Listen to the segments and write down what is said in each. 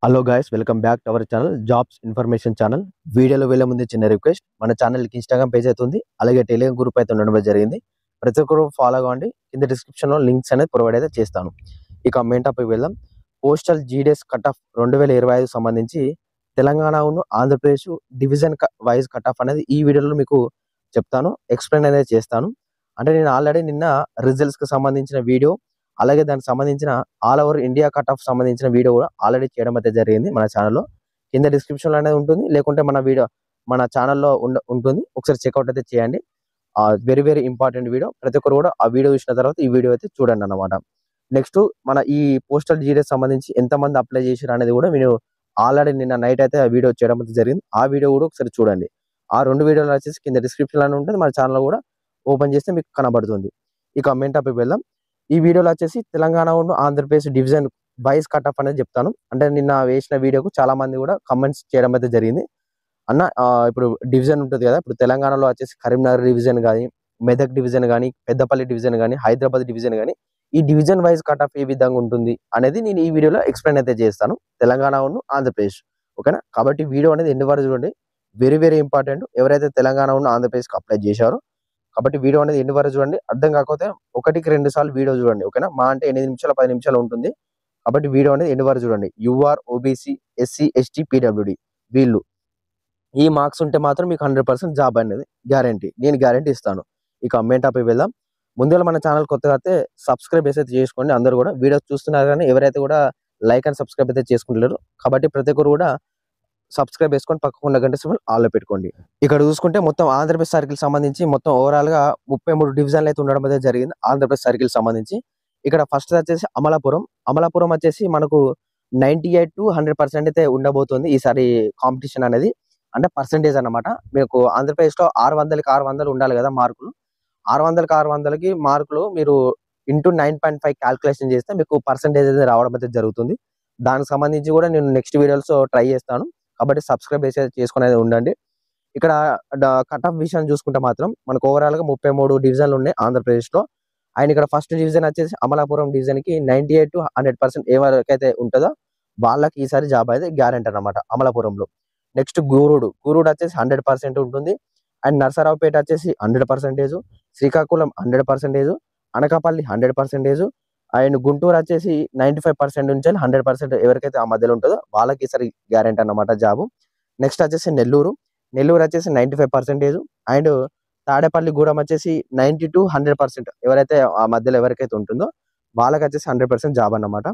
Hello guys, welcome back to our channel jobs information channel. వీడియోలో వెళ్ళే ముందు చిన్న రిక్వెస్ట్, మన ఛానల్కి ఇన్స్టాగ్రామ్ పేజ్ అయితే ఉంది, అలాగే టెలిగ్రామ్ గ్రూప్ అయితే ఉండడం జరిగింది. ప్రతి ఒక్కరు ఫాలో కావండి. కింద డిస్క్రిప్షన్లో లింక్స్ అనేది ప్రొవైడ్ అయితే చేస్తాను. ఇక మెయిన్ టాపిక్ వెళ్దాం. పోస్టల్ జీడీఎస్ కట్ ఆఫ్ 2025 సంబంధించి తెలంగాణను Andhra Pradesh division wise cut off అనేది ఈ వీడియోలో మీకు చెప్తాను, ఎక్స్ప్లెయిన్ అనేది చేస్తాను. అంటే నేను ఆల్రెడీ నిన్న రిజల్ట్స్కి సంబంధించిన వీడియో, అలాగే దానికి సంబంధించిన all over India cut off సంబంధించిన వీడియో కూడా ఆల్రెడీ చేయడం అయితే జరిగింది మన ఛానల్లో. కింద డిస్క్రిప్షన్లో అనేది ఉంటుంది, లేకుంటే మన ఛానల్లో ఉంటుంది. ఒకసారి చెక్అవుట్ అయితే చేయండి. Very very important video. ప్రతి ఒక్కరు కూడా ఆ వీడియో చూసిన తర్వాత ఈ వీడియో అయితే చూడండి అన్నమాట. నెక్స్ట్ మన ఈ పోస్టల్ జీడీఎస్ సంబంధించి ఎంతమంది అప్లై చేశారు అనేది కూడా మీరు ఆల్రెడీ నిన్న నైట్ అయితే ఆ వీడియో చేయడం అయితే జరిగింది. ఆ వీడియో కూడా ఒకసారి చూడండి. ఆ రెండు వీడియోలు వచ్చేసి కింద డిస్క్రిప్షన్లో ఉంటుంది, మన ఛానల్ కూడా ఓపెన్ చేస్తే మీకు కనబడుతుంది. ఇక మెయిన్ టాపిక్ వెళ్దాం. ఈ వీడియోలో వచ్చేసి Telangana Andhra Pradesh division wise cut off అనేది చెప్తాను. అంటే నిన్న వేసిన వీడియోకు చాలా మంది కూడా కమెంట్స్ చేయడం అయితే జరిగింది. అన్న ఇప్పుడు డివిజన్ ఉంటుంది కదా, ఇప్పుడు తెలంగాణలో వచ్చేసి కరీంనగర్ డివిజన్ కానీ, మెదక్ డివిజన్ కానీ, పెద్దపల్లి డివిజన్ కానీ, హైదరాబాద్ డివిజన్ కానీ, ఈ డివిజన్ వైజ్ కట్ ఆఫ్ ఏ విధంగా ఉంటుంది అనేది నేను ఈ వీడియోలో ఎక్స్ప్లెయిన్ అయితే చేస్తాను. తెలంగాణ ఆంధ్రప్రదేశ్, ఓకేనా? కాబట్టి వీడియో అనేది ఎండ్ వరకు చూడండి, వెరీ వెరీ ఇంపార్టెంట్. ఎవరైతే తెలంగాణ ఆంధ్రప్రదేశ్కి అప్లై చేశారో, కాబట్టి వీడియో అనేది ఎండ్ వరకు చూడండి. అర్థం కాకపోతే 1-2 సార్లు వీడియో చూడండి, ఓకేనా? మా అంటే 8 నిమిషాలు 10 నిమిషాలు ఉంటుంది. కాబట్టి వీడియో అనేది ఎండ్ వరకు చూడండి. UR, OBC, SC, ST, PWD వీళ్ళు ఈ మార్క్స్ ఉంటే మాత్రం మీకు 100% జాబ్ అనేది గ్యారంటీ, నేను గ్యారంటీ ఇస్తాను. ఇక మెయిన్ టాపిక్ వెళ్దాం. ముందుగా మన ఛానల్ కొత్తగా అయితే సబ్స్క్రైబ్ అయితే చేసుకోండి. అందరూ కూడా వీడియోస్ చూస్తున్నారు కానీ ఎవరైతే కూడా లైక్ అండ్ సబ్స్క్రైబ్ అయితే చేసుకుంటలేరు. కాబట్టి ప్రతి ఒక్కరు కూడా సబ్స్క్రైబ్ చేసుకొని పక్కకున్న గంట సింబల్ ఆల్లో పెట్టుకోండి. ఇక్కడ చూసుకుంటే మొత్తం ఆంధ్రప్రదేశ్ సర్కిల్ సంబంధించి మొత్తం ఓవరాల్ గా 33 డివిజన్లు అయితే ఉండడం అయితే జరిగింది ఆంధ్రప్రదేశ్ సర్కిల్ సంబంధించి. ఇక్కడ ఫస్ట్ వచ్చేసి అమలాపురం వచ్చేసి మనకు 98 to 100% అయితే ఉండబోతుంది ఈసారి కాంపిటీషన్ అనేది. అంటే పర్సెంటేజ్ అన్నమాట. మీకు ఆంధ్రప్రదేశ్ లో 600కి 600 ఉండాలి కదా మార్కులు. 600కి 600కి మార్కులు మీరు ఇంటూ 9.5 క్యాల్కులేషన్ చేస్తే మీకు పర్సెంటేజ్ అనేది రావడం అయితే జరుగుతుంది. దానికి సంబంధించి కూడా నేను నెక్స్ట్ వీడియోస్ ట్రై చేస్తాను. కాబట్టి సబ్స్క్రైబ్ చేసుకునేది ఉండండి. ఇక్కడ కట్ ఆఫ్ విషయం చూసుకుంటే మాత్రం మనకు ఓవరాల్ గా 33 డివిజన్లు ఉన్నాయి ఆంధ్రప్రదేశ్ లో. ఆయన ఇక్కడ ఫస్ట్ డివిజన్ వచ్చేసి అమలాపురం డివిజన్ కి 98 to 100% ఎవరికైతే ఉంటుందో వాళ్ళకి ఈసారి జాబ్ అయితే గ్యారెంటీ అన్నమాట అమలాపురంలో. నెక్స్ట్ గూరూడు వచ్చేసి 100% ఉంటుంది. అండ్ నర్సరావుపేట వచ్చేసి 100%, శ్రీకాకుళం 100%, అనకాపల్లి 100%, అండ్ గుంటూరు వచ్చేసి 95% నుంచి 100% ఎవరికైతే ఆ మధ్యలో ఉంటుందో వాళ్ళకి ఈసారి గ్యారెంటీ అన్నమాట జాబు. నెక్స్ట్ వచ్చేసి నెల్లూరు వచ్చేసి 95%, అండ్ తాడేపల్లిగూడెం వచ్చేసి 90 to 100% ఎవరైతే ఆ మధ్యలో ఎవరికైతే ఉంటుందో వాళ్ళకి వచ్చేసి 100% జాబ్ అన్నమాట.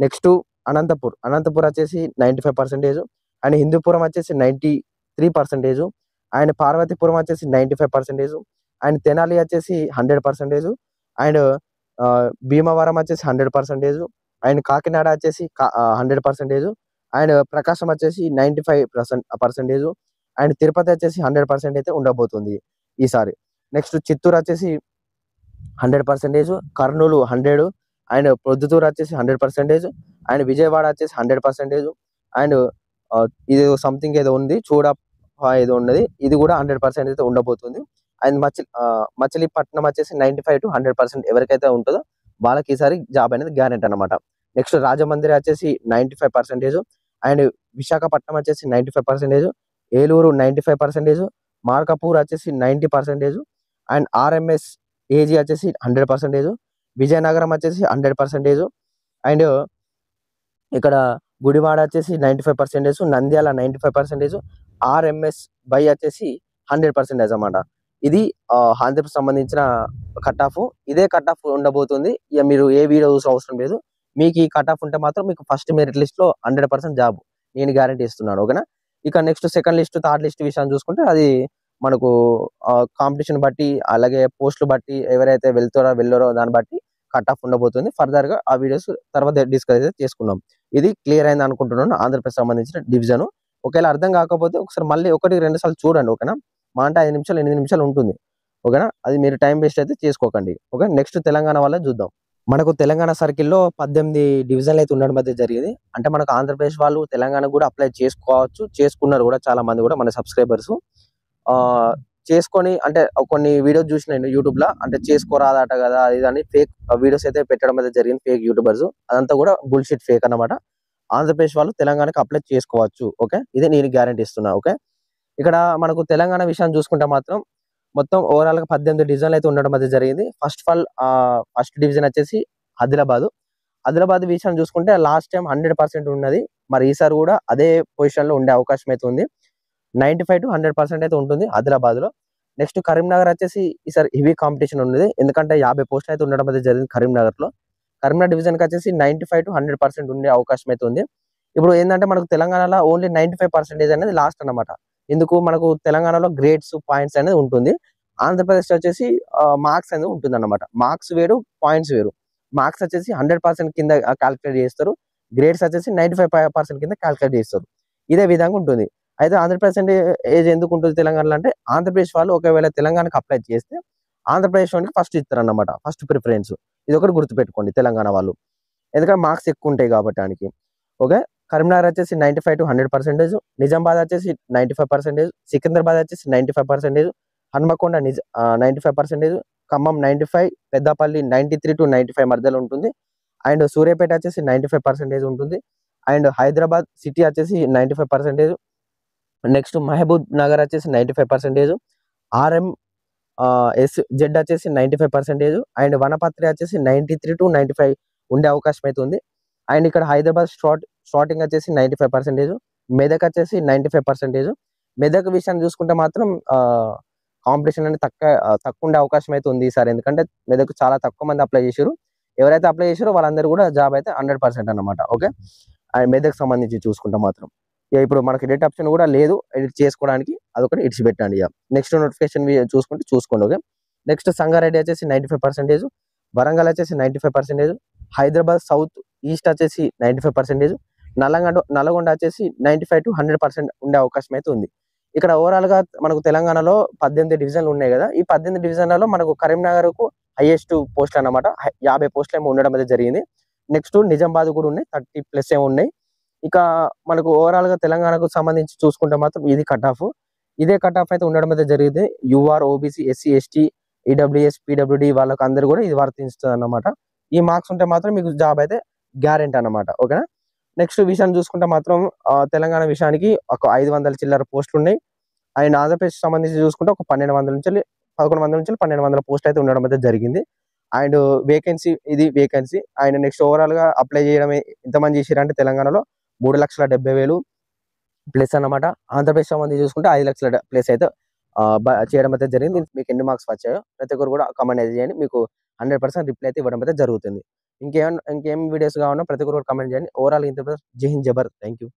నెక్స్ట్ అనంతపూర్ వచ్చేసి 95%, అండ్ హిందూపురం వచ్చేసి 93%, అండ్ పార్వతీపురం వచ్చేసి 95%, అండ్ తెనాలి వచ్చేసి 100%, అండ్ భీమవరం వచ్చేసి 100%, అండ్ కాకినాడ వచ్చేసి 100%, అండ్ ప్రకాశం వచ్చేసి 95%, అండ్ తిరుపతి వచ్చేసి 100% అయితే ఉండబోతుంది ఈసారి. నెక్స్ట్ చిత్తూరు వచ్చేసి 100%, కర్నూలు 100, అండ్ ప్రొద్దుటూరు వచ్చేసి 100%, అండ్ విజయవాడ వచ్చేసి 100%, అండ్ ఇది సంథింగ్ ఏదో ఉంది ఏదో ఉన్నది, ఇది కూడా 100% అయితే ఉండబోతుంది. అండ్ మచిలీపట్నం వచ్చేసి 95 to 100% ఎవరికైతే ఉంటుందో వాళ్ళకి ఈసారి జాబ్ అనేది గ్యారెంటీ అనమాట. నెక్స్ట్ రాజమండ్రి వచ్చేసి 95%, అండ్ విశాఖపట్నం వచ్చేసి 95%, ఏలూరు 95%, మార్కపూర్ వచ్చేసి 90%, అండ్ ఆర్ఎంఎస్ ఏజీ వచ్చేసి 100%, విజయనగరం వచ్చేసి 100%, అండ్ ఇక్కడ గుడివాడ వచ్చేసి 95%, నంద్యాల 95%, ఆర్ఎంఎస్ బై వచ్చేసి 100% అన్నమాట. ఇది ఆంధ్రప్రదేశ్ సంబంధించిన కట్ ఆఫ్. ఇదే కట్ ఆఫ్ ఉండబోతుంది. ఇక మీరు ఏ వీడియో చూసే అవసరం లేదు. మీకు ఈ కట్ ఆఫ్ ఉంటే మాత్రం మీకు ఫస్ట్ మెరిట్ లిస్ట్ లో 100% జాబ్ నేను గ్యారంటీ ఇస్తున్నాను, ఓకేనా? ఇక next second list, third list విషయాన్ని చూసుకుంటే అది మనకు కాంపిటీషన్ బట్టి, అలాగే పోస్టులు బట్టి ఎవరైతే వెళ్ళారో దాన్ని బట్టి కట్ ఆఫ్ ఉండబోతుంది. ఫర్దర్ గా ఆ వీడియోస్ తర్వాత డిస్కస్ అయితే చేసుకుందాం. ఇది క్లియర్ అయింది అనుకుంటున్నాను ఆంధ్రప్రదేశ్ సంబంధించిన డివిజన్. ఒకవేళ అర్థం కాకపోతే ఒకసారి మళ్ళీ 1-2 సార్లు చూడండి, ఓకేనా? మా అంటే 5 నిమిషాలు 8 నిమిషాలు ఉంటుంది, ఓకేనా? అది మీరు టైం వేస్ట్ అయితే చేసుకోకండి, ఓకే? నెక్స్ట్ తెలంగాణ వల్ల చూద్దాం. మనకు తెలంగాణ సర్కిల్లో 18 డివిజన్లు అయితే ఉండడం అయితే జరిగింది. అంటే మనకు ఆంధ్రప్రదేశ్ వాళ్ళు తెలంగాణ కూడా అప్లై చేసుకోవచ్చు, చేసుకున్నారు కూడా చాలా మంది కూడా మన సబ్స్క్రైబర్స్. చేసుకొని అంటే కొన్ని వీడియోస్ చూసిన యూట్యూబ్ లో, అంటే చేసుకోరాదట కదా అది అని ఫేక్ వీడియోస్ అయితే పెట్టడం అయితే జరిగింది, ఫేక్ యూట్యూబర్స్. అదంతా కూడా బుల్షిట్, ఫేక్ అన్నమాట. ఆంధ్రప్రదేశ్ వాళ్ళు తెలంగాణకి అప్లై చేసుకోవచ్చు. ఓకే. ఇదే నేను గ్యారంటీ ఇస్తున్నా. ఓకే. ఇక్కడ మనకు తెలంగాణ విషయాన్ని చూసుకుంటే మాత్రం మొత్తం ఓవరాల్‌గా 18 డివిజన్‌లు అయితే ఉండడం అయితే జరిగింది. ఫస్ట్ డివిజన్ వచ్చేసి ఆదిలాబాదు. ఆదిలాబాద్ విషయం చూసుకుంటే లాస్ట్ టైమ్ 100% ఉన్నది. మరి ఈసారి కూడా అదే పొజిషన్‌లో ఉండే అవకాశం అయితే ఉంది. 95-100% అయితే ఉంటుంది ఆదిలాబాద్‌లో. నెక్స్ట్ కరీంనగర్ వచ్చేసి ఈసారి హెవీ కాంపిటీషన్ ఉన్నది. ఎందుకంటే 50 పోస్టులు అయితే ఉండడం అయితే జరిగింది కరీంనగర్‌లో. కరీంనగర్ డివిజన్‌కి వచ్చేసి 95-100% ఉండే అవకాశం అయితే ఉంది. ఇప్పుడు ఏందంటే మనకు తెలంగాణలో ఓన్లీ 95% అనేది లాస్ట్ అన్నమాట. ఎందుకు మనకు తెలంగాణలో గ్రేడ్స్, పాయింట్స్ అనేది ఉంటుంది. ఆంధ్రప్రదేశ్‌లో వచ్చేసి మార్క్స్ అనేది ఉంటుందన్నమాట. మార్క్స్ వేరు, పాయింట్స్ వేరు. మార్క్స్ వచ్చేసి 100% కింద కాలిక్యులేట్ చేస్తారు. గ్రేడ్స్ వచ్చేసి 95% కింద కాలిక్యులేట్ చేస్తారు. ఇదే విధంగా ఉంటుంది. అయితే 100% ఎందుకు ఉంటుంది తెలంగాణలో అంటే ఆంధ్రప్రదేశ్ వాళ్ళు ఒకవేళ తెలంగాణకి అప్లై చేస్తే ఆంధ్రప్రదేశ్ వానికి ఫస్ట్ ఇస్తారన్నమాట. First preference. ఇదొకటి గుర్తుపెట్టుకోండి తెలంగాణ వాళ్ళు. ఎందుకంటే మార్క్స్ ఎక్కువ ఉంటాయి కాబట్టి ఆనికి. ఓకే. కరీంనగర్ వచ్చేసి 95-100%, నిజామాబాద్ వచ్చేసి 95%, సికింద్రాబాద్ వచ్చేసి 95%, హన్మకొండ 95%, ఖమ్మం 95, పెద్దపల్లి 93-95 మధ్యలో ఉంటుంది. అండ్ సూర్యాపేట వచ్చేసి 95% ఉంటుంది. అండ్ హైదరాబాద్ సిటీ వచ్చేసి 95%. నెక్స్ట్ మహబూబ్ నగర్ వచ్చేసి 95%, ఆర్ఎం జెడ్ వచ్చేసి 95%, అండ్ వనపర్తి వచ్చేసి 93-95 ఉండే అవకాశం అయితే ఉంది. అండ్ ఇక్కడ హైదరాబాద్ స్టార్టింగ్ వచ్చేసి 95%, మెదక్ వచ్చేసి 95%. మెదక్ విషయాన్ని చూసుకుంటే మాత్రం కాంపిటీషన్ అనేది తక్కువ ఉండే అవకాశం అయితే ఉంది ఈసారి. ఎందుకంటే మెదక్ చాలా తక్కువ మంది అప్లై చేశారు. ఎవరైతే అప్లై చేశారో వాళ్ళందరూ కూడా జాబ్ అయితే 100% అన్నమాట. ఓకే. అండ్ మెదక్ సంబంధించి చూసుకుంటే మాత్రం ఇప్పుడు మనకి ఎడిట్ ఆప్షన్ కూడా లేదు ఎడిట్ చేసుకోవడానికి. అదొకటి ఇడిచిపెట్టండి. నెక్స్ట్ నోటిఫికేషన్ చూసుకోండి. ఓకే. నెక్స్ట్ సంగారెడ్డి వచ్చేసి 95%, వరంగల్ వచ్చేసి 95%, హైదరాబాద్ సౌత్ ఈస్ట్ వచ్చేసి 95%, నల్గొండ వచ్చేసి 95-100% ఉండే అవకాశం అయితే ఉంది. ఇక్కడ ఓవరాల్ గా మనకు తెలంగాణలో 18 డివిజన్లు ఉన్నాయి కదా. ఈ 18 డివిజన్లలో మనకు కరీంనగర్కు హైయెస్ట్ పోస్టులు అన్నమాట. 50 పోస్టులు ఏమో ఉండడం అయితే జరిగింది. నెక్స్ట్ నిజామాబాద్ కూడా ఉన్నాయి. 30+ ఏమో ఉన్నాయి. ఇక మనకు ఓవరాల్ గా తెలంగాణకు సంబంధించి చూసుకుంటే మాత్రం ఇది కట్ ఆఫ్. ఇదే కట్ ఆఫ్ అయితే ఉండడం అయితే జరిగింది. UR, OBC, SC, ST, EWS, PWD వాళ్ళకి అందరూ కూడా ఇది వర్తిస్తుంది అన్నమాట. ఈ మార్క్స్ ఉంటే మాత్రం మీకు జాబ్ అయితే గ్యారెంటీ అన్నమాట. ఓకేనా. నెక్స్ట్ విషయాన్ని చూసుకుంటే మాత్రం తెలంగాణ విషయానికి ఒక 500 చిల్లర పోస్టులు ఉన్నాయి. అండ్ ఆంధ్రప్రదేశ్ సంబంధించి చూసుకుంటే ఒక 1100 నుంచి 1200 పోస్ట్ అయితే ఉండడం అయితే జరిగింది. And vacancy and next overall గా అప్లై చేయడం ఎంతమంది చేశారంటే తెలంగాణలో 3,70,000 ప్లస్ అన్నమాట. ఆంధ్రప్రదేశ్ సంబంధించి చూసుకుంటే 5,00,000 ప్లస్ అయితే చేయడం అయితే జరిగింది. మీకు ఎన్ని మార్క్స్ వచ్చాయో ప్రతి ఒక్కరు కూడా కామెంట్ అయితే చేయండి. మీకు 100% రిప్లై అయితే ఇవ్వడం అయితే జరుగుతుంది. ఇంకేం వీడియోస్ కావాలన్నా ప్రతి ఒక్కరు కామెంట్ చేయండి. ఓవరాల్ ఇంత జై హింద్, జై భారత్. Thank you.